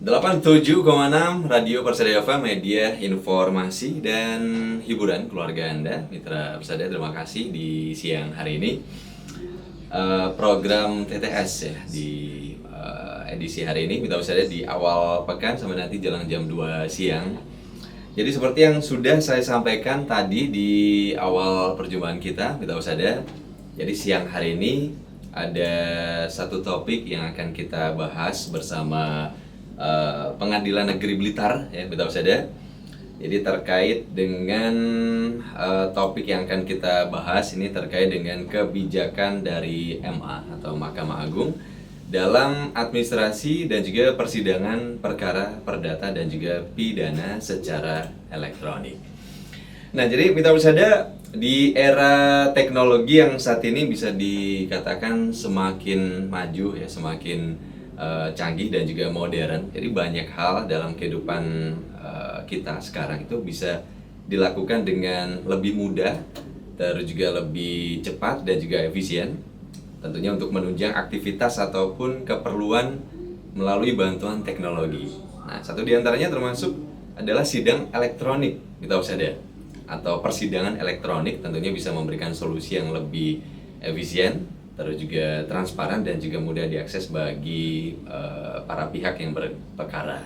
87,6 Radio Persada FM, media informasi dan hiburan keluarga Anda. Mitra Persada, terima kasih di siang hari ini. Program TTS ya di edisi hari ini, Mitra Persada, di awal pekan sampai nanti jelang jam 2 siang. Jadi seperti yang sudah saya sampaikan tadi di awal perjumpaan kita, Mitra Persada, jadi siang hari ini ada satu topik yang akan kita bahas bersama Pengadilan Negeri Blitar ya, Mitra Persada. Jadi terkait dengan topik yang akan kita bahas ini terkait dengan kebijakan dari MA atau Mahkamah Agung dalam administrasi dan juga persidangan perkara perdata dan juga pidana secara elektronik. Nah, jadi Mitra Persada, di era teknologi yang saat ini bisa dikatakan semakin maju ya, semakin canggih dan juga modern. Jadi banyak hal dalam kehidupan kita sekarang itu bisa dilakukan dengan lebih mudah, terus juga lebih cepat dan juga efisien. Tentunya untuk menunjang aktivitas ataupun keperluan melalui bantuan teknologi. Nah, satu di antaranya termasuk adalah sidang elektronik, Mitra Persada, atau persidangan elektronik. Tentunya bisa memberikan solusi yang lebih efisien, terus juga transparan dan juga mudah diakses bagi para pihak yang berperkara.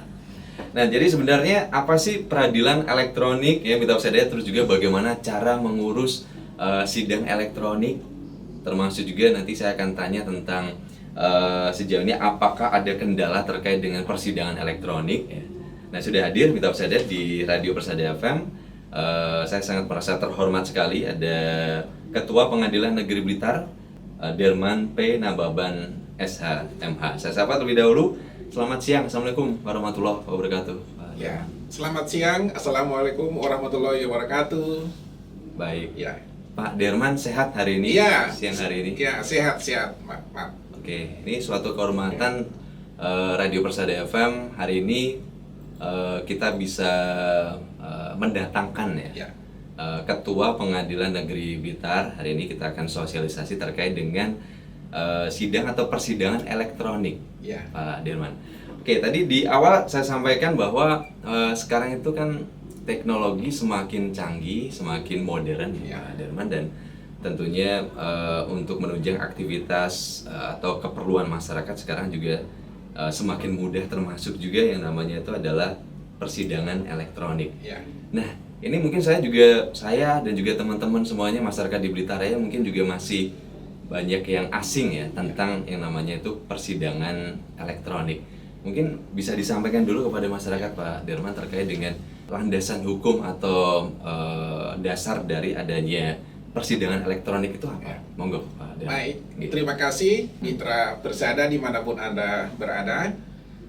Nah, jadi sebenarnya apa sih peradilan elektronik ya, Mitra Persada, terus juga bagaimana cara mengurus sidang elektronik, termasuk juga nanti saya akan tanya tentang sejauh ini apakah ada kendala terkait dengan persidangan elektronik ya. Nah, sudah hadir Mitra Persada di Radio Persada FM. Saya sangat merasa terhormat sekali ada Ketua Pengadilan Negeri Blitar, Derman P. Nababan SH MH. Saya sapa terlebih dahulu. Selamat siang. Assalamualaikum warahmatullahi wabarakatuh. Ya, selamat siang. Assalamualaikum warahmatullahi wabarakatuh. Baik. Ya. Pak Derman sehat hari ini? Ya. Siang hari ini? Ya, sehat, Pak. Oke, ini suatu kehormatan Radio Persada FM hari ini kita bisa mendatangkan ya. Ketua Pengadilan Negeri Blitar. Hari ini kita akan sosialisasi terkait dengan sidang atau persidangan elektronik, ya, Pak Derman. Oke, tadi di awal saya sampaikan bahwa sekarang itu kan teknologi semakin canggih, semakin modern, ya, Pak Derman, dan tentunya untuk menunjang aktivitas atau keperluan masyarakat sekarang juga semakin mudah, termasuk juga yang namanya itu adalah persidangan elektronik. Ya. Nah, ini mungkin saya dan juga teman-teman semuanya masyarakat di Blitar Raya mungkin juga masih banyak yang asing ya tentang yang namanya itu persidangan elektronik. Mungkin bisa disampaikan dulu kepada masyarakat, Pak Derman, terkait dengan landasan hukum atau dasar dari adanya persidangan elektronik itu apa? Monggo, Pak Derman. Baik, terima kasih Mitra Persada dimanapun Anda berada.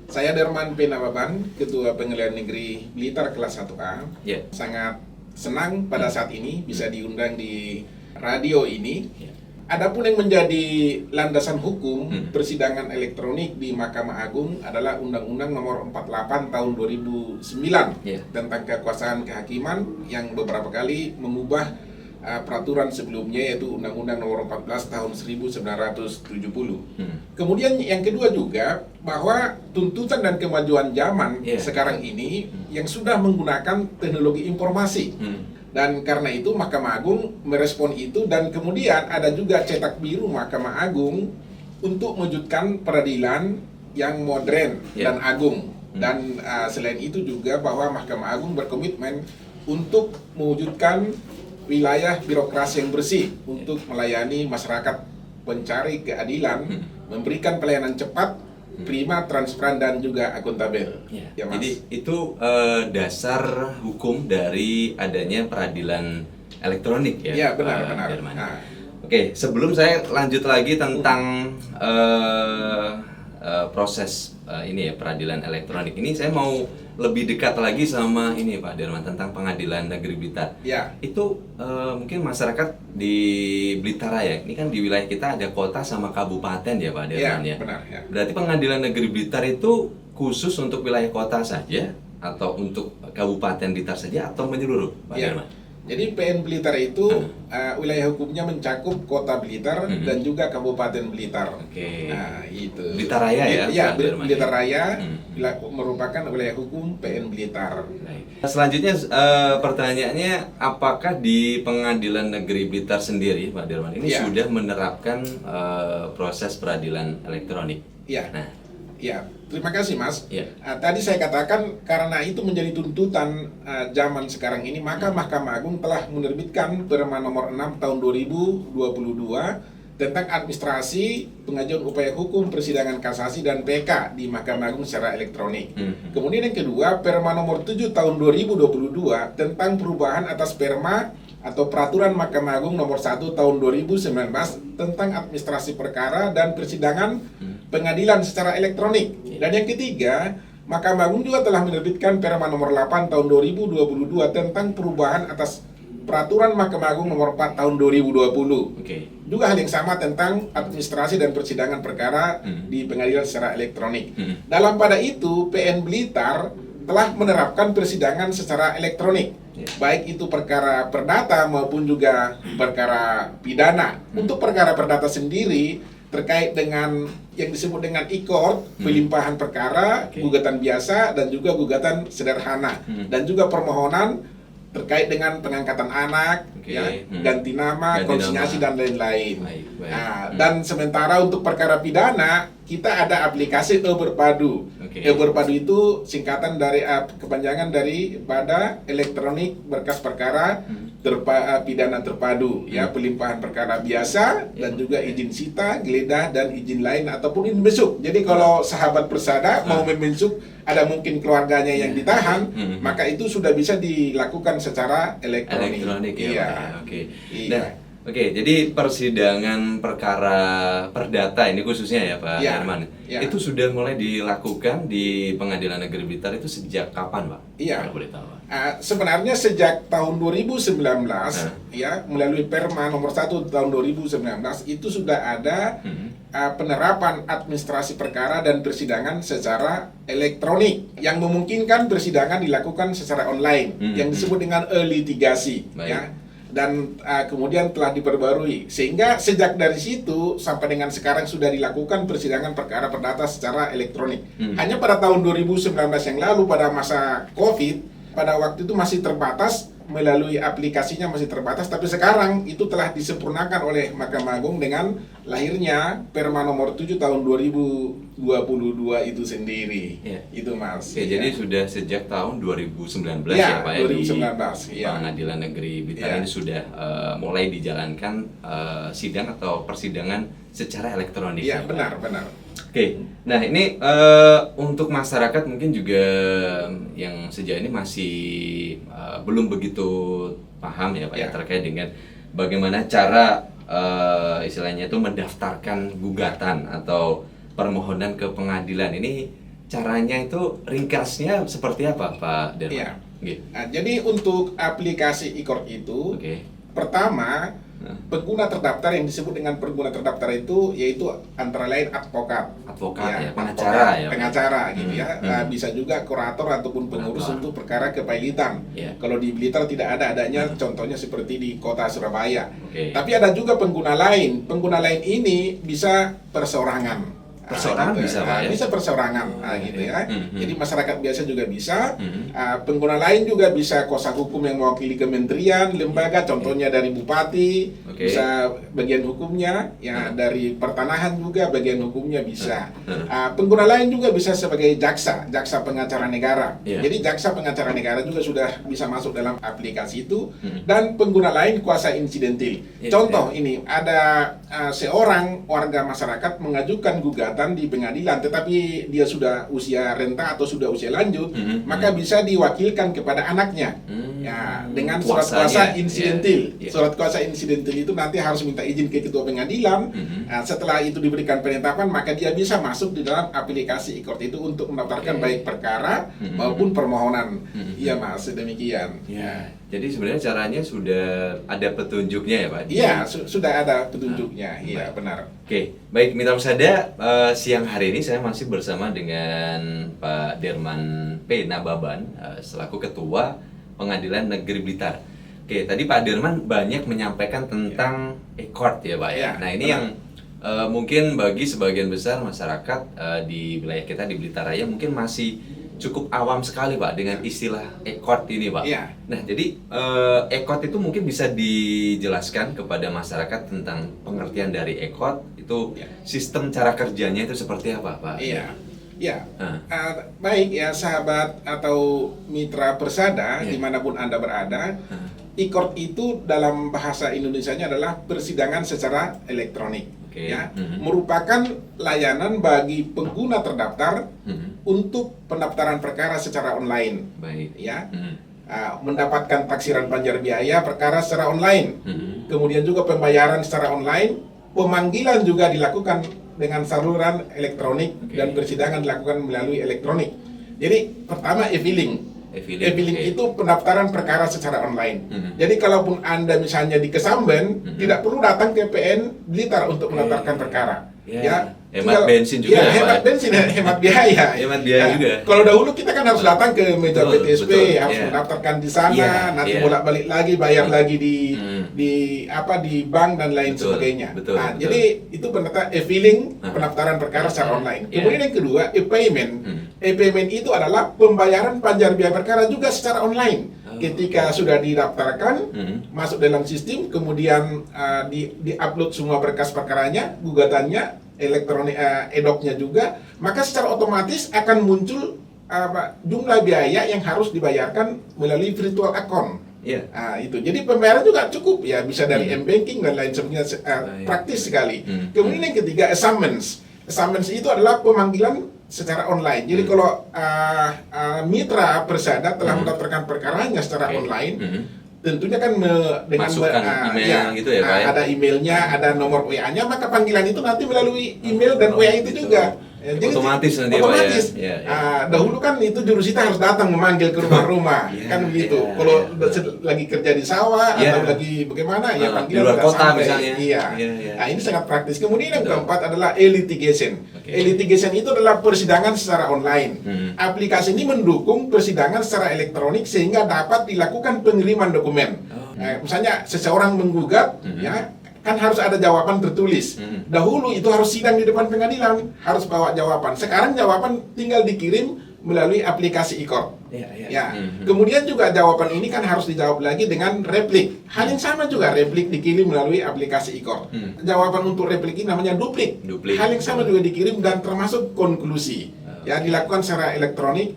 Saya Derman P. Nababan, Ketua Pengadilan Negeri Blitar kelas 1A. Yeah. Sangat senang pada saat ini bisa diundang di radio ini. Yeah. Adapun yang menjadi landasan hukum persidangan elektronik di Mahkamah Agung adalah Undang-Undang Nomor 48 Tahun 2009 tentang kekuasaan kehakiman yang beberapa kali mengubah peraturan sebelumnya, yaitu Undang-Undang Nomor 14 Tahun 1970. Kemudian yang kedua juga bahwa tuntutan dan kemajuan zaman sekarang ini yang sudah menggunakan teknologi informasi. Dan karena itu Mahkamah Agung merespon itu, dan kemudian ada juga cetak biru Mahkamah Agung untuk mewujudkan peradilan yang modern dan agung. Dan selain itu juga bahwa Mahkamah Agung berkomitmen untuk mewujudkan wilayah birokrasi yang bersih untuk melayani masyarakat pencari keadilan, memberikan pelayanan cepat, prima, transparan, dan juga akuntabel. Ya, Mas. Jadi itu dasar hukum dari adanya peradilan elektronik ya. Ya, benar. Nah. Oke, sebelum saya lanjut lagi tentang proses ini ya, peradilan elektronik ini, saya mau lebih dekat lagi sama ini Pak Derman tentang Pengadilan Negeri Blitar. Ya. Itu mungkin masyarakat di Blitar Raya, ini kan di wilayah kita ada kota sama kabupaten ya Pak Derman ya. Benar ya. Berarti Pengadilan Negeri Blitar itu khusus untuk wilayah kota saja atau untuk Kabupaten Blitar saja atau menyeluruh Pak Derman? Jadi PN Blitar itu wilayah hukumnya mencakup Kota Blitar dan juga Kabupaten Blitar. Oke. Nah, itu. Blitar Raya ya? Iya, Blitar Raya merupakan wilayah hukum PN Blitar. Selanjutnya pertanyaannya, apakah di Pengadilan Negeri Blitar sendiri, Pak Dirman, ini sudah menerapkan proses peradilan elektronik? Iya. Nah, ya, terima kasih Mas. Ya. Tadi saya katakan karena itu menjadi tuntutan zaman sekarang ini, maka Mahkamah Agung telah menerbitkan Perma nomor 6 tahun 2022 tentang administrasi pengajuan upaya hukum, persidangan kasasi dan PK di Mahkamah Agung secara elektronik. Kemudian yang kedua, Perma nomor 7 tahun 2022 tentang perubahan atas Perma atau Peraturan Mahkamah Agung nomor 1 tahun 2019 tentang administrasi perkara dan persidangan pengadilan secara elektronik. Dan yang ketiga, Mahkamah Agung juga telah menerbitkan Perma nomor 8 tahun 2022 tentang perubahan atas Peraturan Mahkamah Agung nomor 4 tahun 2020. Juga hal yang sama tentang administrasi dan persidangan perkara di pengadilan secara elektronik. Dalam pada itu, PN Blitar telah menerapkan persidangan secara elektronik, baik itu perkara perdata maupun juga perkara pidana. Untuk perkara perdata sendiri terkait dengan yang disebut dengan e-court, pelimpahan perkara, gugatan biasa dan juga gugatan sederhana, dan juga permohonan terkait dengan pengangkatan anak, ganti nama, konsinyasi dan lain-lain. Nah, dan sementara untuk perkara pidana kita ada aplikasi e-Berpadu. E-Berpadu itu singkatan dari kepanjangan daripada elektronik berkas perkara pidana terpadu, ya, pelimpahan perkara biasa dan juga izin sita, geledah dan izin lain ataupun izin besuk. Jadi kalau sahabat persada mau membesuk ada mungkin keluarganya yang ditahan, maka itu sudah bisa dilakukan secara elektronik. Ya. Oke, jadi persidangan perkara perdata ini khususnya ya Pak Herman, itu sudah mulai dilakukan di Pengadilan Negeri Blitar itu sejak kapan Pak? Iya. Kalau boleh tahu. Sebenarnya sejak tahun 2019 ya, melalui Perma nomor 1 tahun 2019 itu sudah ada penerapan administrasi perkara dan persidangan secara elektronik yang memungkinkan persidangan dilakukan secara online yang disebut dengan e-litigasi ya. Dan kemudian telah diperbarui sehingga sejak dari situ sampai dengan sekarang sudah dilakukan persidangan perkara perdata secara elektronik. Hanya pada tahun 2019 yang lalu pada masa Covid, pada waktu itu masih terbatas, melalui aplikasinya masih terbatas, tapi sekarang itu telah disempurnakan oleh Mahkamah Agung dengan lahirnya Perma nomor 7 tahun 2022 itu sendiri. Itu Mas. Jadi sudah sejak tahun 2019 ya Pak 2019, di Pengadilan Negeri Blitar ini sudah mulai dijalankan sidang atau persidangan secara elektronik. Iya, benar. Oke, nah ini untuk masyarakat mungkin juga yang sejauh ini masih belum begitu paham ya Pak ya terkait dengan bagaimana cara istilahnya itu mendaftarkan gugatan atau permohonan ke pengadilan. Ini caranya itu ringkasnya seperti apa Pak Derman? Jadi untuk aplikasi e-court itu pertama pengguna terdaftar yang disebut dengan pengguna terdaftar itu yaitu antara lain pengacara gitu ya. Bisa juga kurator ataupun pengurus untuk perkara kepailitan. Kalau di Blitar tidak adanya contohnya seperti di kota Surabaya. Tapi ada juga pengguna lain ini bisa perseorangan. Bisa Pak ya? Bisa perseorangan gitu ya. Jadi masyarakat biasa juga bisa. Pengguna lain juga bisa kuasa hukum yang mewakili kementerian, lembaga, contohnya dari bupati, bisa bagian hukumnya, ya dari pertanahan juga bagian hukumnya bisa. Pengguna lain juga bisa sebagai jaksa pengacara negara. Jadi jaksa pengacara negara juga sudah bisa masuk dalam aplikasi itu. Dan pengguna lain kuasa insidentil. Contoh ini ada seorang warga masyarakat mengajukan gugatan di pengadilan, tetapi dia sudah usia renta atau sudah usia lanjut, maka bisa diwakilkan kepada anaknya, ya dengan surat kuasa insidentil. Surat kuasa insidentil itu nanti harus minta izin ke ketua pengadilan. Setelah itu diberikan penetapan, maka dia bisa masuk di dalam aplikasi e-court itu untuk mendaftarkan baik perkara maupun permohonan. Iya Mas, demikian. Jadi sebenarnya caranya sudah ada petunjuknya ya Pak? Iya, sudah ada petunjuknya. Iya, benar. Oke, baik Mitra Persada, siang hari ini saya masih bersama dengan Pak Derman P. Nababan selaku Ketua Pengadilan Negeri Blitar. Oke, tadi Pak Dirman banyak menyampaikan tentang e-court ya Pak ya. Nah ini benar. yang mungkin bagi sebagian besar masyarakat di wilayah kita di Blitar Raya mungkin masih cukup awam sekali Pak dengan istilah e-court ini Pak. Iya. Nah jadi e-court itu mungkin bisa dijelaskan kepada masyarakat tentang pengertian dari e-court itu sistem cara kerjanya itu seperti apa Pak? Iya. Ya, baik ya sahabat atau mitra Persada dimanapun Anda berada, e-court itu dalam bahasa Indonesianya adalah persidangan secara elektronik, ya, merupakan layanan bagi pengguna terdaftar untuk pendaftaran perkara secara online, Baik. ya, mendapatkan taksiran panjar biaya perkara secara online, kemudian juga pembayaran secara online, pemanggilan juga dilakukan dengan saluran elektronik dan persidangan dilakukan melalui elektronik. Jadi pertama e-filing. E-filing itu pendaftaran perkara secara online. Jadi kalaupun Anda misalnya di Kesamben, tidak perlu datang ke PN Blitar untuk mendaftarkan perkara. Ya, hemat bensin juga. Ya, hemat bensin, hemat biaya. Hemat biaya juga. Kalau dahulu kita kan harus datang ke meja PTSP, harus mendaftarkan di sana, nanti bolak-balik lagi, bayar lagi di bank dan lain sebagainya. Jadi itu pendaftaran e-filing, pendaftaran perkara secara online. Kemudian yang kedua, e-payment. E-payment itu adalah pembayaran panjar biaya perkara juga secara online. Ketika sudah didaftarkan, masuk dalam sistem, kemudian di-upload semua berkas perkaranya, gugatannya, elektronik, e-docnya juga, maka secara otomatis akan muncul jumlah biaya yang harus dibayarkan melalui virtual account. Itu. Jadi pembayaran juga cukup ya, bisa dari m-banking dan lain sebagainya, praktis sekali. Kemudian yang ketiga, summons. Summons itu adalah pemanggilan secara online. Jadi kalau mitra Persada telah mendaftarkan perkaranya secara online, tentunya kan dengan email gitu ya Pak ya? Ada emailnya, ada nomor WA-nya, maka panggilan itu nanti melalui email dan WA itu juga. Jadi otomatis nanti otomatis. Pak ya? Dahulu kan itu jurusita harus datang memanggil ke rumah-rumah, kan begitu. Kalau lagi kerja di sawah atau lagi bagaimana ya panggilan di luar kota sampai. misalnya. Nah ini sangat praktis. Kemudian yang keempat adalah e-litigation. E-litigation itu adalah persidangan secara online. Aplikasi ini mendukung persidangan secara elektronik sehingga dapat dilakukan pengiriman dokumen. Misalnya seseorang menggugat, ya kan harus ada jawaban tertulis. Dahulu itu harus sidang di depan pengadilan, harus bawa jawaban. Sekarang jawaban tinggal dikirim melalui aplikasi e-court. Kemudian juga jawaban ini kan harus dijawab lagi dengan replik. Hal yang sama juga, replik dikirim melalui aplikasi e-court. Jawaban untuk replik ini namanya duplik. Hal yang sama juga dikirim dan termasuk konklusi. Ya, dilakukan secara elektronik.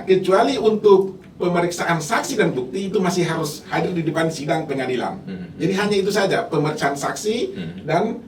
Kecuali untuk pemeriksaan saksi dan bukti itu masih harus hadir di depan sidang pengadilan. Jadi hanya itu saja, pemeriksaan saksi dan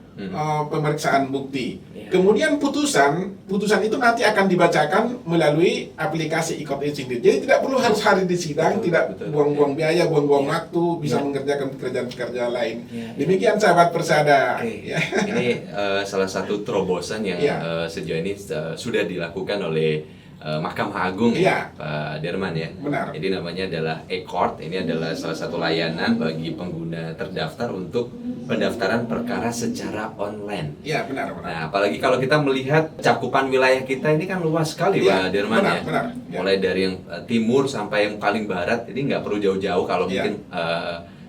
pemeriksaan bukti. Kemudian putusan itu nanti akan dibacakan melalui aplikasi e-court itu sendiri. Jadi tidak perlu harus hadir di sidang, tidak buang-buang biaya, buang-buang waktu, bisa mengerjakan pekerjaan-pekerjaan lain. Demikian sahabat Persada. Ini salah satu terobosan yang sejauh ini sudah dilakukan oleh Mahkamah Agung ya, Pak Dirman ya. Benar. Jadi namanya adalah e-court. Ini adalah salah satu layanan bagi pengguna terdaftar untuk pendaftaran perkara secara online. Iya, benar. Nah, apalagi kalau kita melihat cakupan wilayah kita ini kan luas sekali Pak Dirman ya. Benar. Mulai dari yang timur sampai yang paling barat. Jadi nggak perlu jauh-jauh kalau mungkin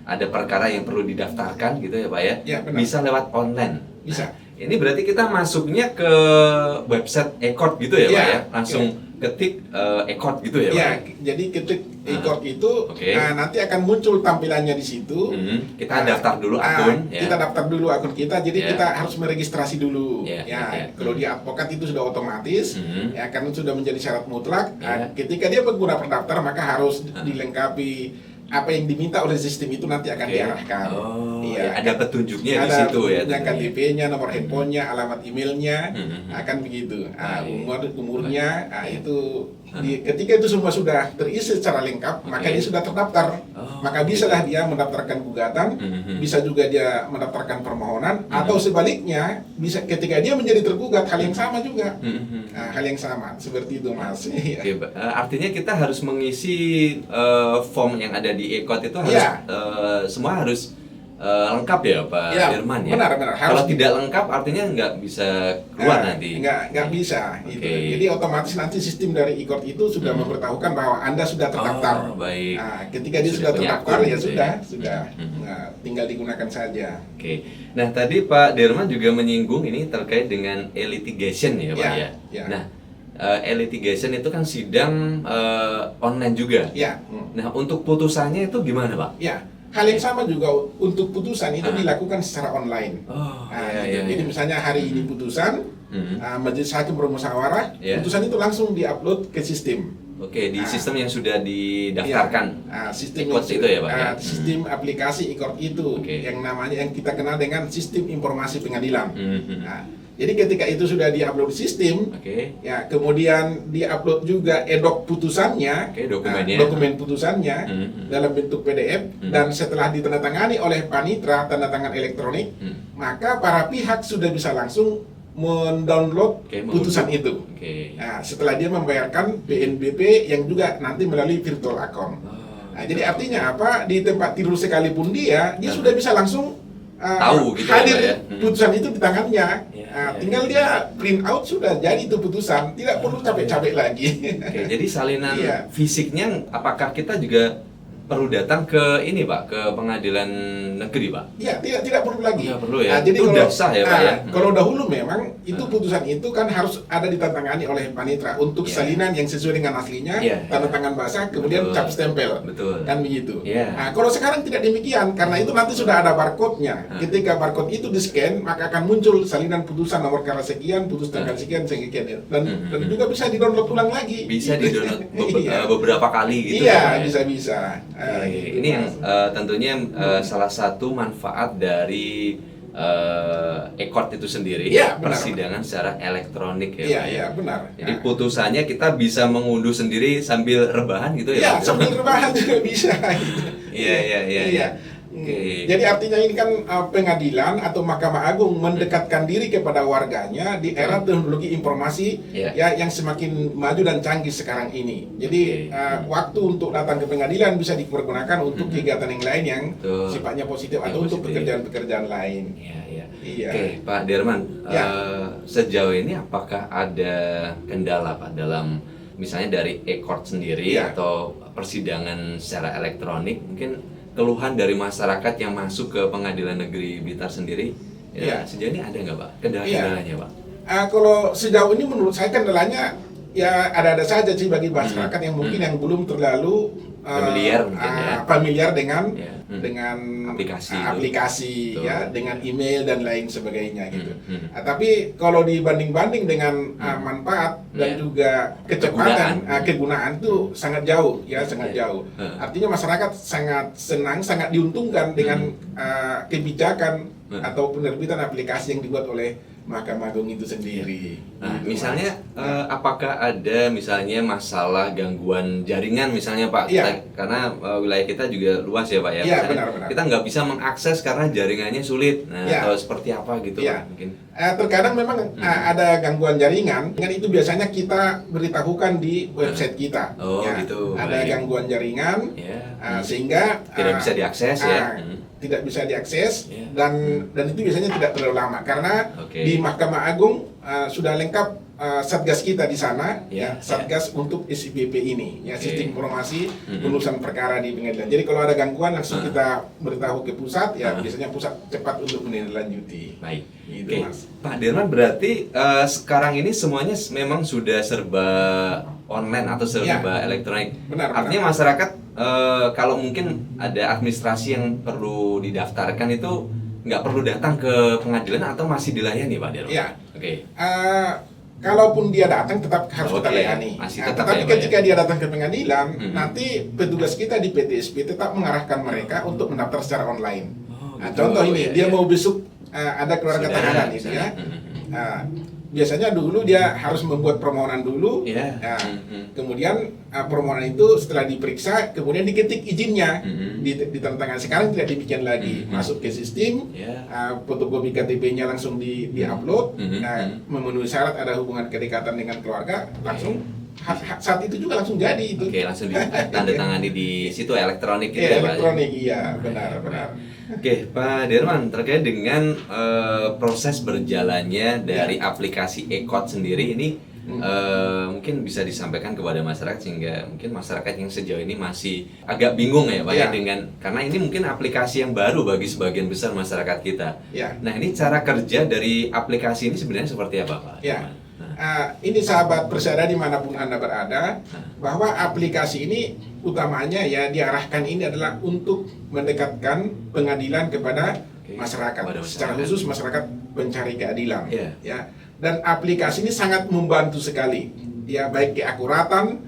ada perkara yang perlu didaftarkan gitu ya Pak ya. Bisa lewat online. Bisa. Ini berarti kita masuknya ke website e-court gitu ya Pak ya? Langsung ketik e-court gitu ya Pak? Ya, jadi ketik e-court itu nanti akan muncul tampilannya di situ. Kita daftar dulu akun. Kita daftar dulu akun kita, jadi kita harus meregistrasi dulu. Kalau di advokat itu sudah otomatis, ya karena sudah menjadi syarat mutlak. Ketika dia pengguna pendaftar maka harus dilengkapi apa yang diminta oleh sistem itu nanti akan diarahkan. Ada petunjuknya di situ ya. Ada KTP-nya, nomor handphonenya, alamat emailnya, akan begitu. Umurnya, itu ketika itu semua sudah terisi secara lengkap, maka dia sudah terdaftar. Maka bisalah dia mendaftarkan gugatan, bisa juga dia mendaftarkan permohonan, atau sebaliknya, bisa ketika dia menjadi tergugat hal yang sama juga. Hal yang sama, seperti itu Mas. Artinya kita harus mengisi form yang ada di e-court itu harus semua harus lengkap ya Pak Ya, Dirman ya? benar. Kalau Harus tidak lengkap artinya nggak bisa keluar nanti? Nggak bisa. Oke. Gitu. Jadi otomatis nanti sistem dari e-court itu sudah memberitahukan bahwa Anda sudah terdaftar. Oh, baik. Nah, ketika dia sudah punya terdaftar akun ya gitu sudah. Nah, tinggal digunakan saja. Oke. Nah, tadi Pak Dirman juga menyinggung ini terkait dengan e-litigation ya Pak ya? Ya. Nah, e-litigation itu kan sidang online juga. Ya. Nah, untuk putusannya itu gimana Pak? Ya. Hal yang sama juga untuk putusan itu dilakukan secara online. Oh, Nah, iya. jadi misalnya hari ini putusan, majelis hakim bermusyawarah, putusan itu langsung diupload ke sistem. Oke, di sistem yang sudah didaftarkan. Sistem e-court itu ya Pak ya? Sistem aplikasi e-court itu yang kita kenal dengan sistem informasi pengadilan. Nah, jadi ketika itu sudah diupload sistem, ya kemudian diupload juga e-doc putusannya, dokumennya. dokumen putusannya dalam bentuk PDF, dan setelah ditandatangani oleh panitra tanda tangan elektronik, maka para pihak sudah bisa langsung mendownload putusan itu. Nah, setelah dia membayarkan PNBP yang juga nanti melalui virtual account. Nah, jadi artinya apa? Di tempat tidur sekalipun dia sudah bisa langsung tahu gitu hadir ya, putusan itu di tangannya. Tinggal dia print out sudah jadi itu putusan, tidak perlu capek-capek lagi. Oke, jadi salinan fisiknya apakah kita juga perlu datang ke ini Pak, ke pengadilan negeri Pak? Iya, tidak perlu lagi. Tidak perlu ya. Jadi itu udah sah ya Pak ya. Kalau dahulu memang itu putusan itu kan harus ada ditandatangani oleh panitra untuk salinan yang sesuai dengan aslinya, tanda tangan basah, kemudian cap stempel. Betul. Kan begitu. Nah, kalau sekarang tidak demikian, karena itu nanti sudah ada barcode-nya. Ketika barcode itu di-scan, maka akan muncul salinan putusan nomor kala sekian, putus tanggal sekian, sekian. Dan juga bisa di-download ulang lagi. Bisa di-download beberapa kali gitu. Iya, bisa-bisa. Ini yang tentunya salah satu manfaat dari e-court itu sendiri, persidangan secara elektronik ya. Iya, benar. Jadi putusannya kita bisa mengunduh sendiri sambil rebahan gitu ya. Iya, sambil rebahan juga bisa. Iya. Jadi artinya ini kan pengadilan atau Mahkamah Agung mendekatkan diri kepada warganya di era teknologi informasi yang semakin maju dan canggih sekarang ini. Jadi waktu untuk datang ke pengadilan bisa dipergunakan untuk kegiatan yang lain yang sifatnya positif atau untuk pekerjaan-pekerjaan lain. Iya. Oke, Pak Dirman, sejauh ini apakah ada kendala Pak dalam misalnya dari e-court sendiri atau persidangan secara elektronik, mungkin keluhan dari masyarakat yang masuk ke Pengadilan Negeri Blitar sendiri, sejauh ini ada nggak Pak kendala-kendalanya Pak? Kalau sejauh ini menurut saya kendalanya ya ada-ada saja sih bagi masyarakat yang mungkin yang belum terlalu familiar dengan aplikasi ya, dengan email dan lain sebagainya gitu. Tapi kalau dibanding-banding dengan manfaat dan juga kecepatan kegunaan itu sangat jauh ya, sangat jauh. Artinya masyarakat sangat senang, sangat diuntungkan dengan kebijakan atau penerbitan aplikasi yang dibuat oleh Mahkamah Agung itu sendiri. Nah, misalnya apakah ada misalnya masalah gangguan jaringan misalnya Pak? Karena wilayah kita juga luas ya Pak ya. Iya, benar. Kita nggak bisa mengakses karena jaringannya sulit. Nah, atau seperti apa gitu Pak mungkin? Terkadang memang ada gangguan jaringan. Dengan itu biasanya kita beritahukan di website kita. Gitu. Ada gangguan jaringan, sehingga tidak bisa diakses tidak bisa diakses dan itu biasanya tidak terlalu lama karena di Mahkamah Agung sudah lengkap satgas kita di sana satgas untuk SIPP ini sistem informasi penulisan perkara di pengadilan. Jadi kalau ada gangguan langsung kita beritahu ke pusat biasanya pusat cepat untuk menindaklanjuti. Baik. Gitu, Mas. Pak Dirman berarti sekarang ini semuanya memang sudah serba online atau serba elektronik. Artinya masyarakat kalau mungkin ada administrasi yang perlu didaftarkan itu nggak perlu datang ke pengadilan atau masih dilayani Pak Dirman? Iya. Kalaupun dia datang tetap harus kita layani. Tetapi ketika dia datang ke pengadilan, nanti petugas kita di PTSP tetap mengarahkan mereka untuk mendaftar secara online. Contoh ini, dia mau besok ada keluarga tahanan itu ya. Biasanya dulu dia harus membuat permohonan dulu, kemudian permohonan itu setelah diperiksa, kemudian diketik izinnya, ditandatangan. Sekarang tidak demikian lagi, masuk ke sistem, fotokopi KTP-nya langsung di-upload, memenuhi syarat ada hubungan kedekatan dengan keluarga, langsung saat itu juga langsung jadi itu. Langsung ditandatangani di situ elektronik gitu ya Pak? Elektronik, iya, benar. Oke, Pak Derman, terkait dengan proses berjalannya dari aplikasi e-Code sendiri ini mungkin bisa disampaikan kepada masyarakat sehingga mungkin masyarakat yang sejauh ini masih agak bingung ya Pak ya dengan karena ini mungkin aplikasi yang baru bagi sebagian besar masyarakat kita. Nah, ini cara kerja dari aplikasi ini sebenarnya seperti apa Pak? Ini sahabat Persada dimanapun Anda berada, bahwa aplikasi ini utamanya ya diarahkan ini adalah untuk mendekatkan pengadilan kepada masyarakat, secara khusus masyarakat pencari keadilan. Ya, dan aplikasi ini sangat membantu sekali, ya baik keakuratan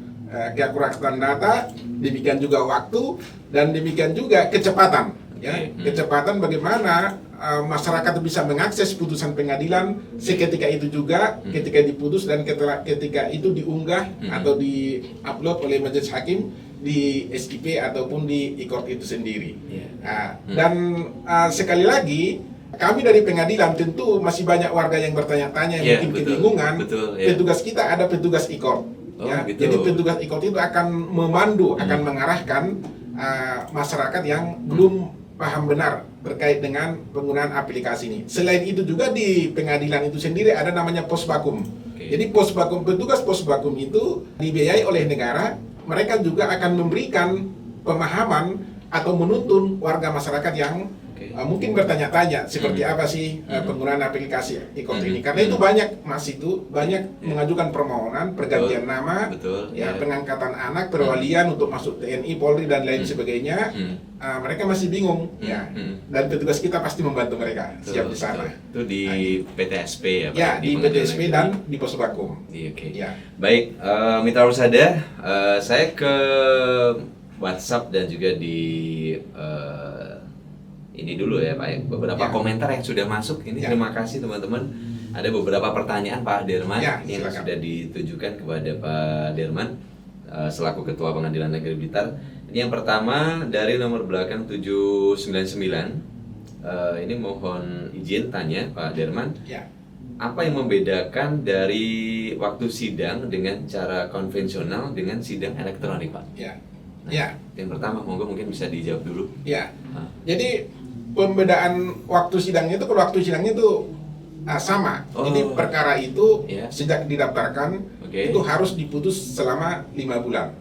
data, demikian juga waktu, dan demikian juga kecepatan. Ya, kecepatan bagaimana masyarakat bisa mengakses putusan pengadilan seketika itu juga ketika diputus dan ketika itu diunggah atau diupload oleh majelis hakim di SIP ataupun di e-Court itu sendiri. Dan sekali lagi kami dari pengadilan tentu masih banyak warga yang bertanya-tanya yang mungkin kebingungan. Petugas kita ada petugas e-Court. Jadi petugas e-Court itu akan memandu, akan mengarahkan masyarakat yang belum paham benar terkait dengan penggunaan aplikasi ini. Selain itu juga di pengadilan itu sendiri ada namanya posbakum. Jadi petugas posbakum itu dibiayai oleh negara. Mereka juga akan memberikan pemahaman atau menuntun warga masyarakat yang mungkin bertanya-tanya seperti apa sih penggunaan aplikasi e-Court ini. Karena itu banyak mengajukan permohonan pergantian nama, pengangkatan anak, perwalian untuk masuk TNI, Polri dan lain sebagainya. Mereka masih bingung, dan petugas kita pasti membantu mereka siap di sana. Itu di PTSP ya Pak? Ya, di PTSP dan di Posbakum. Baik, Mitra Persada, saya ke WhatsApp dan juga di ini dulu ya Pak, beberapa komentar yang sudah masuk ini. Terima kasih teman-teman. Ada beberapa pertanyaan Pak Derman yang sudah ditujukan kepada Pak Derman selaku Ketua Pengadilan Negeri Blitar. Ini yang pertama dari nomor belakang 799. Ini mohon izin tanya Pak Derman. Apa yang membedakan dari waktu sidang dengan cara konvensional dengan sidang elektronik Pak? Yang pertama mungkin bisa dijawab dulu. Jadi pembedaan waktu sidangnya itu, kalau waktu sidangnya itu sama. Jadi perkara itu sejak didaftarkan itu harus diputus selama 5 bulan.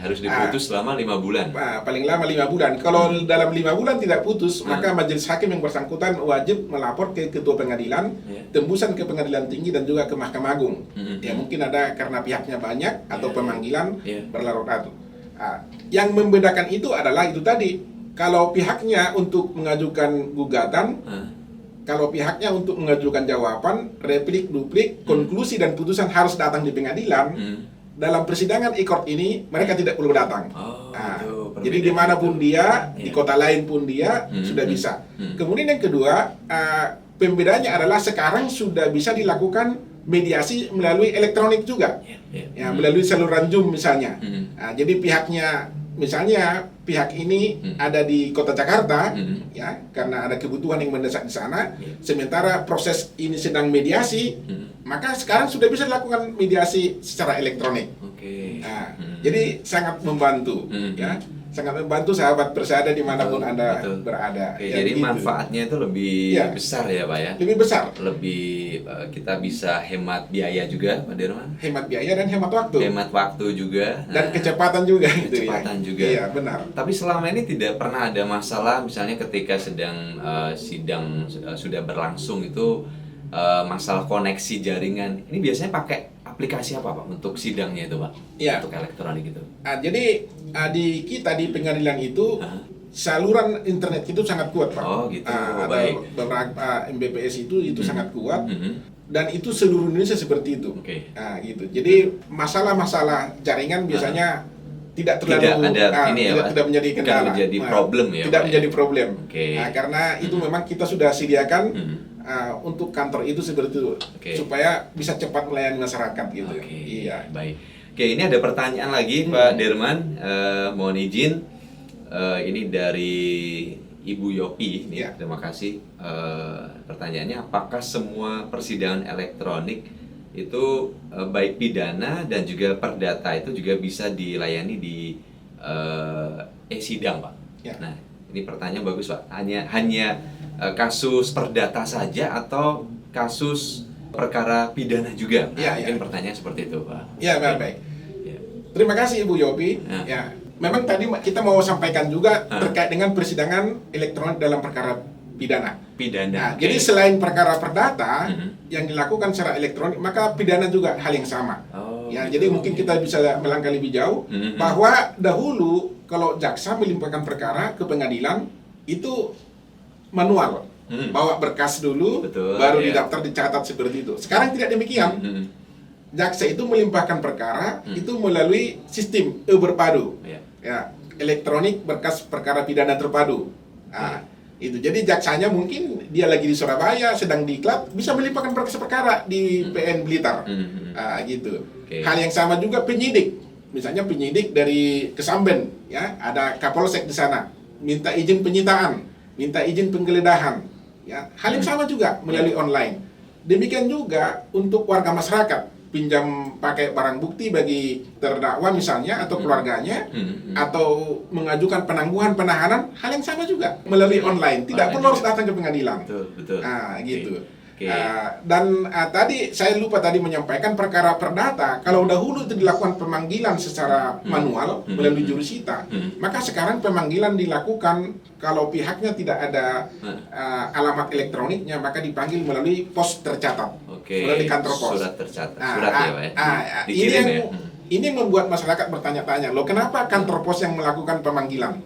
Harus diputus selama 5 bulan. Paling lama 5 bulan. Kalau dalam 5 bulan tidak putus, maka majelis hakim yang bersangkutan wajib melapor ke ketua pengadilan, tembusan ke pengadilan tinggi dan juga ke Mahkamah Agung. Ya mungkin ada karena pihaknya banyak atau pemanggilan berlarut-larut. Yang membedakan itu adalah itu tadi. Kalau pihaknya untuk mengajukan gugatan, kalau pihaknya untuk mengajukan jawaban, replik, duplik, konklusi dan putusan harus datang di pengadilan. Dalam persidangan e-Court ini mereka tidak perlu datang. Jadi dimanapun dia, di kota lain pun dia sudah bisa. Kemudian yang kedua, pembedanya adalah sekarang sudah bisa dilakukan mediasi melalui elektronik juga, melalui saluran Zoom misalnya. Jadi pihaknya, misalnya pihak ini ada di kota Jakarta, ya karena ada kebutuhan yang mendesak di sana. Sementara proses ini sedang mediasi, maka sekarang sudah bisa dilakukan mediasi secara elektronik. Jadi sangat membantu, ya. Sangat membantu sahabat Persada dimanapun Anda berada. Jadi manfaatnya itu lebih besar ya Pak ya? Lebih besar. Lebih kita bisa hemat biaya juga Pak Derman? Hemat biaya dan hemat waktu. Hemat waktu juga. Dan kecepatan juga. Kecepatan juga. Iya benar. Tapi selama ini tidak pernah ada masalah misalnya ketika sedang sidang sudah berlangsung itu masalah koneksi jaringan. Ini biasanya pakai aplikasi apa Pak untuk sidangnya itu Pak? Untuk elektronik itu. Jadi di kita di pengadilan itu saluran internet itu sangat kuat Pak. Baik. Beberapa Mbps itu sangat kuat. Dan itu seluruh Indonesia seperti itu. Gitu. Jadi masalah-masalah jaringan biasanya tidak terlalu tidak menjadi kendala, menjadi problem ya. Tidak menjadi problem. Karena itu memang kita sudah sediakan untuk kantor itu seperti itu, supaya bisa cepat melayani masyarakat gitu. Baik. Ini ada pertanyaan lagi Pak Derman, mohon izin. Ini dari Ibu Yopi. Terima kasih. Pertanyaannya, apakah semua persidangan elektronik itu baik pidana dan juga perdata itu juga bisa dilayani di e-sidang Pak? Nah, Ini pertanyaan bagus Pak. Hanya kasus perdata saja atau kasus perkara pidana juga? Mungkin pertanyaan seperti itu Pak. Ya, baik. Ya. Terima kasih Ibu Yopi. Ya. Memang tadi kita mau sampaikan juga terkait dengan persidangan elektronik dalam perkara pidana. Nah, jadi selain perkara perdata yang dilakukan secara elektronik, maka pidana juga hal yang sama. Jadi mungkin kita bisa melangkah lebih jauh bahwa dahulu kalau jaksa melimpahkan perkara ke pengadilan itu manual, bawa berkas dulu, baru didaftar dicatat seperti itu. Sekarang tidak demikian. Jaksa itu melimpahkan perkara itu melalui sistem berpadu, elektronik berkas perkara pidana terpadu. Itu jadi jaksanya mungkin dia lagi di Surabaya sedang diklat bisa melimpahkan berkas perkara di PN Blitar, gitu. Hal yang sama juga penyidik, misalnya penyidik dari Kesamben, ya ada Kapolsek di sana, minta izin penyitaan, minta izin penggeledahan, ya hal yang sama juga melalui online. Demikian juga untuk warga masyarakat pinjam pakai barang bukti bagi terdakwa misalnya atau keluarganya atau mengajukan penangguhan penahanan, hal yang sama juga melalui online, tidak perlu harus datang ke pengadilan. Betul. Gitu. Dan tadi saya lupa tadi menyampaikan perkara perdata, kalau dahulu itu dilakukan pemanggilan secara manual melalui jurusita, maka sekarang pemanggilan dilakukan kalau pihaknya tidak ada alamat elektroniknya, maka dipanggil melalui pos tercatat, melalui kantor pos. Surat tercatat. Surat ya, Pak ya? Ini membuat masyarakat bertanya-tanya, loh kenapa kantor pos yang melakukan pemanggilan?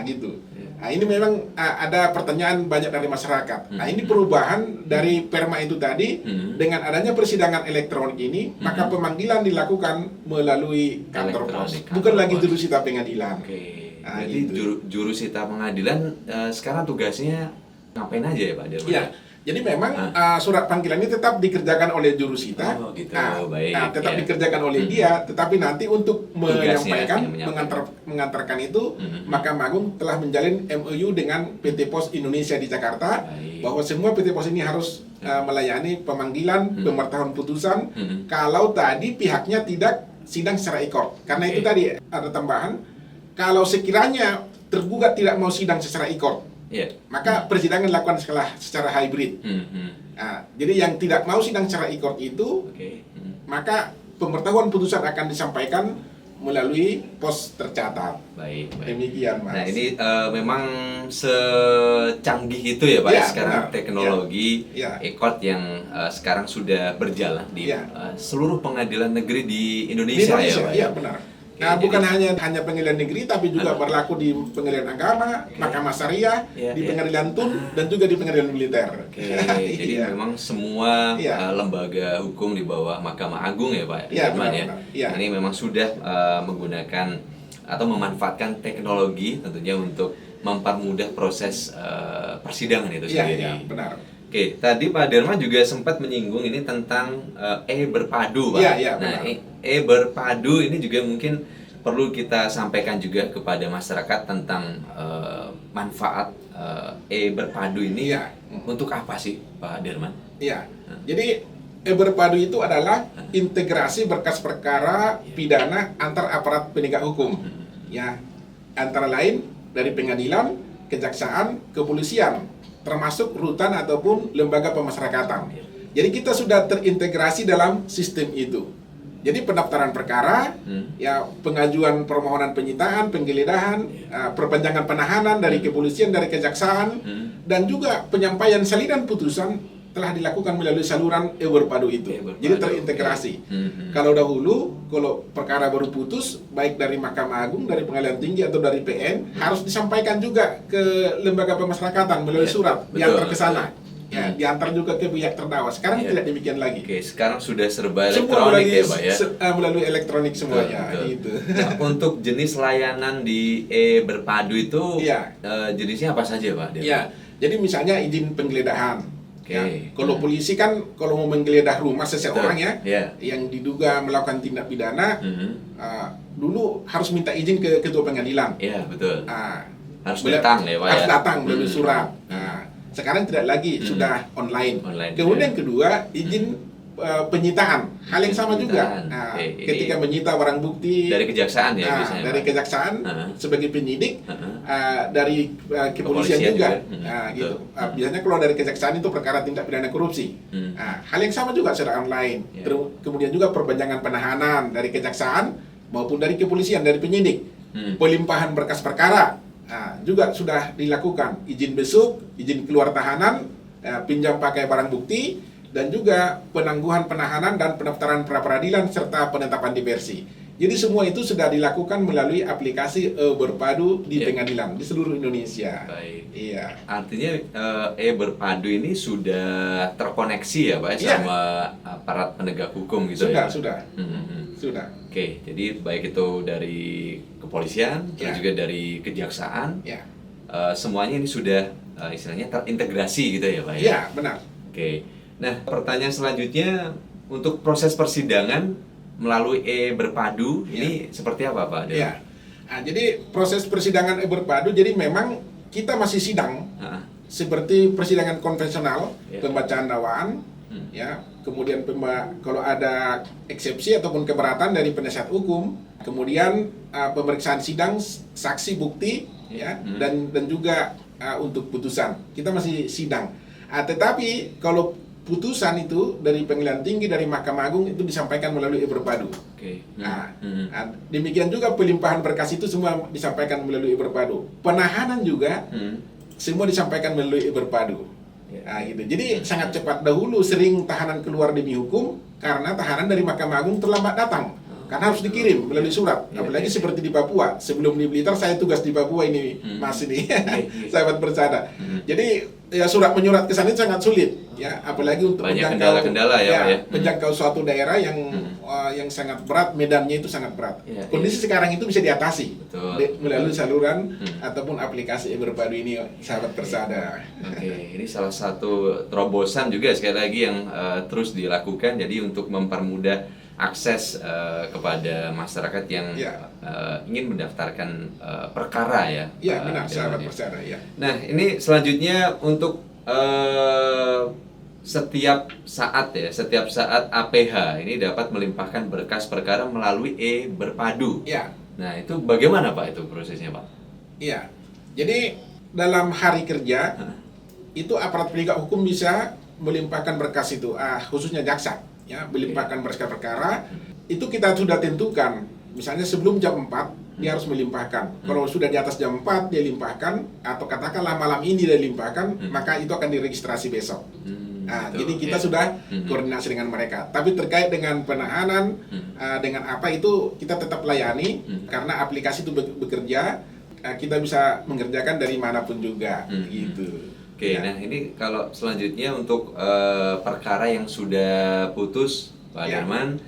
Gitu. Ini memang ada pertanyaan banyak dari masyarakat. Ini perubahan dari Perma itu tadi dengan adanya persidangan elektronik ini, maka pemanggilan dilakukan melalui kantor pos, bukan lagi jurusita pengadilan. Jadi gitu. Jurusita pengadilan sekarang tugasnya ngapain aja ya Pak Derman? Iya. Jadi memang surat panggilan ini tetap dikerjakan oleh jurusita, tetap dikerjakan oleh dia, tetapi nanti untuk menyampaikan, mengantarkan itu, Mahkamah Agung telah menjalin MOU dengan PT Pos Indonesia di Jakarta, bahwa semua PT Pos ini harus melayani pemanggilan, pemberitahuan putusan, kalau tadi pihaknya tidak sidang secara e-court. Karena itu tadi ada tambahan, kalau sekiranya tergugat tidak mau sidang secara e-court, maka persidangan dilakukan secara hybrid. Jadi yang tidak mau sidang secara e-court itu, maka pemberitahuan putusan akan disampaikan melalui pos tercatat. Baik. Demikian, Mas. Nah ini memang secanggih itu ya Pak sekarang teknologi e-court yang sekarang sudah berjalan di seluruh pengadilan negeri di Indonesia, ya Pak? Iya, benar. Nah, bukan hanya pengadilan negeri, tapi juga berlaku di pengadilan agama, mahkamah syariah, di pengadilan tun, dan juga di pengadilan militer. Jadi memang semua lembaga hukum di bawah Mahkamah Agung ya Pak Derman ya. Ini memang sudah menggunakan atau memanfaatkan teknologi tentunya untuk mempermudah proses persidangan itu sendiri. Iya, benar. Tadi Pak Derman juga sempat menyinggung ini tentang berpadu, Pak. Nah, berpadu ini juga mungkin perlu kita sampaikan juga kepada masyarakat tentang manfaat berpadu ini. Untuk apa sih, Pak Derman? Jadi berpadu itu adalah integrasi berkas perkara pidana antar aparat penegak hukum. Antara lain dari pengadilan, kejaksaan, kepolisian, termasuk rutan ataupun lembaga pemasyarakatan. Jadi kita sudah terintegrasi dalam sistem itu. Jadi pendaftaran perkara, pengajuan permohonan penyitaan, penggeledahan, perpanjangan penahanan dari kepolisian, dari kejaksaan, dan juga penyampaian salinan putusan telah dilakukan melalui saluran berpadu itu. Jadi terintegrasi. Kalau dahulu, kalau perkara baru putus, baik dari Mahkamah Agung, dari Pengadilan Tinggi atau dari PN, harus disampaikan juga ke lembaga pemasyarakatan melalui surat, diantar ke sana. Diantar juga ke pihak terdakwa. Sekarang tidak demikian lagi. Sekarang sudah serba elektronik ya Pak ya? Melalui elektronik semuanya. Gitu. Nah, untuk jenis layanan di berpadu itu, jenisnya apa saja Pak? Jadi misalnya izin penggeledahan. Kalau polisi kan kalau mau menggeledah rumah seseorang yang diduga melakukan tindak pidana, dulu harus minta izin ke ketua pengadilan. Betul. Harus datang ya Pak. Harus datang melalui surat. Sekarang tidak lagi, sudah online. Kemudian kedua, izin penyitaan. Hal yang sama juga. Penyitaan. Nah, Oke, ketika menyita barang bukti dari kejaksaan ya, nah, biasanya, dari Pak? kejaksaan sebagai penyidik, dari kepolisian Kepolisian juga. juga. Nah, gitu. Betul. Biasanya kalau dari kejaksaan itu perkara tindak pidana korupsi. Nah, hal yang sama juga secara online. Ya. Kemudian juga perpanjangan penahanan dari kejaksaan maupun dari kepolisian, dari penyidik. Pelimpahan berkas perkara juga sudah dilakukan. Izin besuk, izin keluar tahanan, pinjam pakai barang bukti, dan juga penangguhan penahanan dan pendaftaran pra-peradilan serta penetapan diversi. Jadi semua itu sudah dilakukan melalui aplikasi Berpadu di pengadilan di seluruh Indonesia. Baik. Iya. Artinya Berpadu ini sudah terkoneksi ya, Pak, sama aparat penegak hukum gitu Sudah, ya? sudah. Sudah. Oke, jadi baik itu dari kepolisian, terus juga dari kejaksaan, Ya. Semuanya ini sudah istilahnya terintegrasi gitu ya, Pak? Iya, benar. Oke. Nah, pertanyaan selanjutnya untuk proses persidangan melalui Berpadu ini seperti apa, Pak? Iya. Nah, jadi proses persidangan Berpadu, jadi memang kita masih sidang seperti persidangan konvensional, pembacaan dakwaan, ya. Kemudian kalau ada eksepsi ataupun keberatan dari penasihat hukum, kemudian pemeriksaan sidang, saksi, bukti, ya, dan juga untuk putusan. Kita masih sidang. Tetapi kalau putusan itu dari Pengadilan Tinggi, dari Mahkamah Agung itu disampaikan melalui Berpadu. Oke. Demikian juga pelimpahan berkas itu semua disampaikan melalui Berpadu. Penahanan juga semua disampaikan melalui Berpadu. Gitu. Jadi sangat cepat. Dahulu sering tahanan keluar demi hukum karena tahanan dari Mahkamah Agung terlambat datang. Karena harus dikirim melalui surat. Apalagi seperti di Papua. Sebelum di Blitar saya tugas di Papua ini, Mas ini, sahabat bersada. Jadi ya surat menyurat ke sana itu sangat sulit, ya. Apalagi untuk banyak kendala-kendala ya, Pak, ya. menjangkau suatu daerah yang sangat berat, medannya itu sangat berat. Kondisi sekarang itu bisa diatasi melalui saluran ataupun aplikasi Berpadu ini, sahabat bersada. Oke, ini salah satu terobosan juga sekali lagi yang terus dilakukan. Jadi untuk mempermudah akses kepada masyarakat yang ingin mendaftarkan perkara ya. Iya, benar, sahabat bersada, ya. Nah, ini selanjutnya untuk setiap saat APH ini dapat melimpahkan berkas perkara melalui Berpadu. Iya. Nah, itu bagaimana, Pak, itu prosesnya, Pak? Iya. Jadi dalam hari kerja itu aparat penegak hukum bisa melimpahkan berkas itu, khususnya jaksa, ya, melimpahkan berkas perkara. Itu kita sudah tentukan. Misalnya sebelum jam 4 dia harus melimpahkan. Kalau sudah di atas jam 4 dia limpahkan, atau katakanlah malam ini dia limpahkan, maka itu akan diregistrasi besok. Jadi kita sudah koordinasi dengan mereka. Tapi terkait dengan penahanan, dengan apa itu kita tetap layani, karena aplikasi itu bekerja, kita bisa mengerjakan dari manapun juga, gitu. Oke, nah ini kalau selanjutnya untuk perkara yang sudah putus, Pak Darman,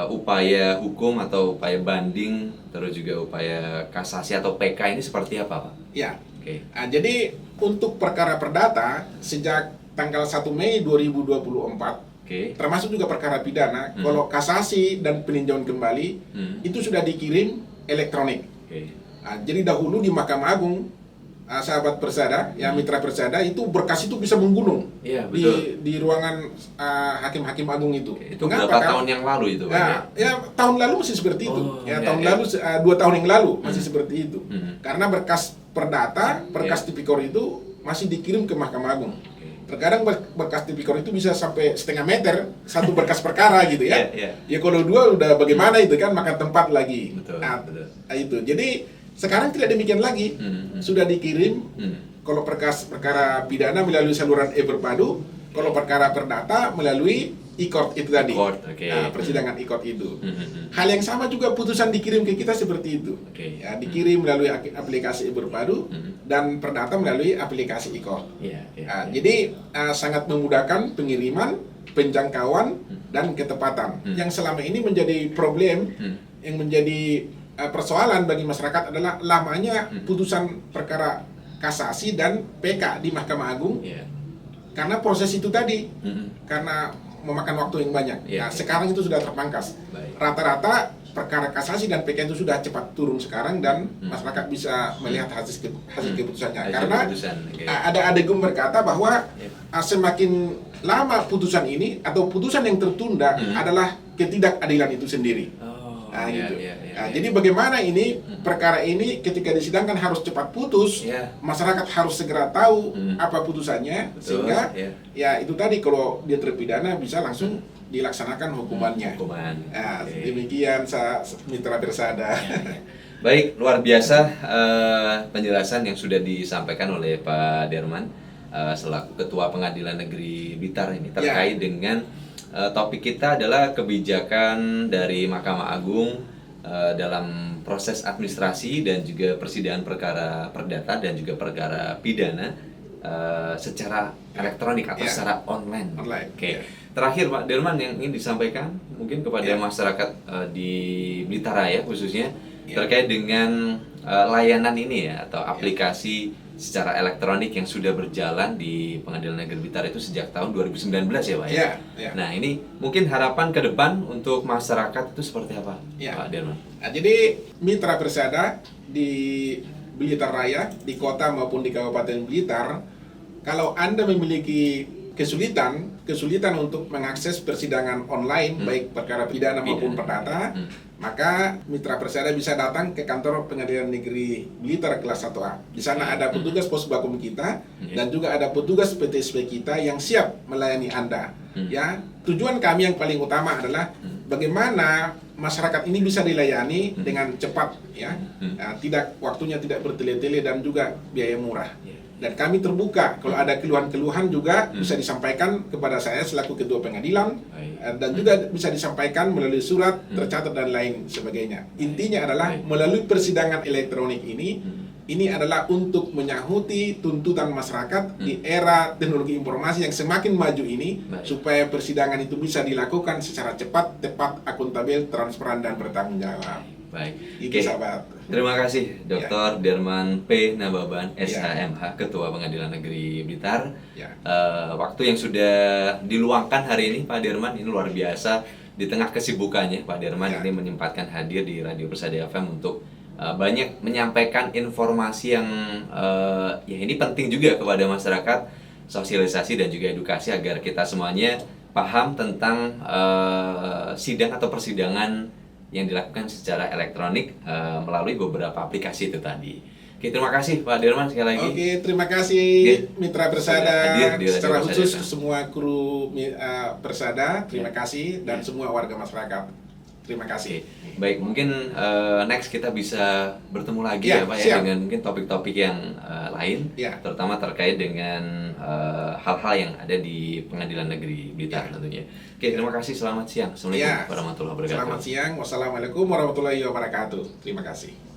upaya hukum atau upaya banding, terus juga upaya kasasi atau PK ini seperti apa, Pak? Ya, jadi untuk perkara perdata sejak tanggal 1 Mei 2024, termasuk juga perkara pidana, kalau kasasi dan peninjauan kembali itu sudah dikirim elektronik. Jadi dahulu di Mahkamah Agung, sahabat bersada, ya, mitra bersada, itu berkas itu bisa menggunung di ruangan hakim-hakim agung itu. Itu berapa tahun yang lalu itu, Pak? Ya, tahun lalu masih seperti itu. Lalu 2 tahun yang lalu masih seperti itu. Karena berkas perdata, berkas tipikor itu masih dikirim ke Mahkamah Agung. Terkadang berkas tipikor itu bisa sampai setengah meter satu berkas perkara gitu ya. Ya kalau 2 udah bagaimana itu kan, makan tempat lagi. Itu. Jadi sekarang tidak demikian lagi, sudah dikirim. Kalau perkara pidana melalui saluran Berpadu, kalau perkara perdata melalui e-court itu tadi, persidangan e-court itu. Hal yang sama juga putusan dikirim ke kita seperti itu, ya, dikirim melalui aplikasi Berpadu dan perdata melalui aplikasi e-court. Jadi sangat memudahkan pengiriman, penjangkauan, dan ketepatan. Yang selama ini menjadi problem, yang menjadi persoalan bagi masyarakat adalah lamanya putusan perkara kasasi dan PK di Mahkamah Agung, karena proses itu tadi, karena memakan waktu yang banyak. Nah, sekarang itu sudah terpangkas. Rata-rata perkara kasasi dan PK itu sudah cepat turun sekarang dan masyarakat bisa melihat hasil keputusannya. Karena ada adegan berkata bahwa semakin lama putusan ini atau putusan yang tertunda adalah ketidakadilan itu sendiri. Jadi bagaimana ini perkara ini ketika disidangkan harus cepat putus, masyarakat harus segera tahu apa putusannya, sehingga ya itu tadi kalau dia terpidana bisa langsung dilaksanakan hukumannya. Demikian Mitra Persada. Baik, luar biasa penjelasan yang sudah disampaikan oleh Pak Derman selaku Ketua Pengadilan Negeri Blitar ini terkait dengan topik kita adalah kebijakan dari Mahkamah Agung dalam proses administrasi dan juga persidangan perkara perdata dan juga perkara pidana secara elektronik atau secara online. Terakhir Pak Derman yang ingin disampaikan mungkin kepada masyarakat di Blitar Raya khususnya terkait dengan layanan ini atau aplikasi secara elektronik yang sudah berjalan di Pengadilan Negeri Blitar itu sejak tahun 2019 ya Pak ya? Nah ini mungkin harapan ke depan untuk masyarakat itu seperti apa Pak Derman? Jadi Mitra Persada di Blitar Raya, di kota maupun di Kabupaten Blitar, kalau Anda memiliki kesulitan untuk mengakses persidangan online baik perkara pidana maupun perdata, maka Mitra Persada bisa datang ke kantor Pengadilan Negeri Blitar kelas 1A. Di sana ada petugas Posbakum kita dan juga ada petugas PTSP kita yang siap melayani Anda. Ya, tujuan kami yang paling utama adalah bagaimana masyarakat ini bisa dilayani dengan cepat, tidak waktunya tidak bertele-tele dan juga biaya murah. Dan kami terbuka kalau ada keluhan-keluhan juga bisa disampaikan kepada saya selaku Ketua Pengadilan dan juga bisa disampaikan melalui surat tercatat dan lain sebagainya. Intinya adalah melalui persidangan elektronik ini adalah untuk menyahuti tuntutan masyarakat di era teknologi informasi yang semakin maju ini, supaya persidangan itu bisa dilakukan secara cepat, tepat, akuntabel, transparan dan bertanggung jawab. Baik. Itu sahabat. Terima kasih Dr. Derman P. Nababan, SHMH, Ketua Pengadilan Negeri Blitar. Waktu yang sudah diluangkan hari ini Pak Derman ini luar biasa. Di tengah kesibukannya Pak Derman ini menyempatkan hadir di Radio Persada FM untuk banyak menyampaikan informasi yang ya ini penting juga kepada masyarakat, sosialisasi dan juga edukasi agar kita semuanya paham tentang sidang atau persidangan yang dilakukan secara elektronik melalui beberapa aplikasi itu tadi. Oke, terima kasih Pak Derman sekali lagi. Oke, terima kasih Mitra Persada, secara khusus semua kru Persada, terima kasih dan semua warga masyarakat. Terima kasih. Baik, mungkin next kita bisa bertemu lagi ya Pak ya dengan mungkin topik-topik yang lain, terutama terkait dengan hal-hal yang ada di Pengadilan Negeri Blitar tentunya. Oke, terima kasih. Selamat siang. Assalamualaikum warahmatullahi wabarakatuh. Selamat siang. Wassalamualaikum warahmatullahi wabarakatuh. Terima kasih.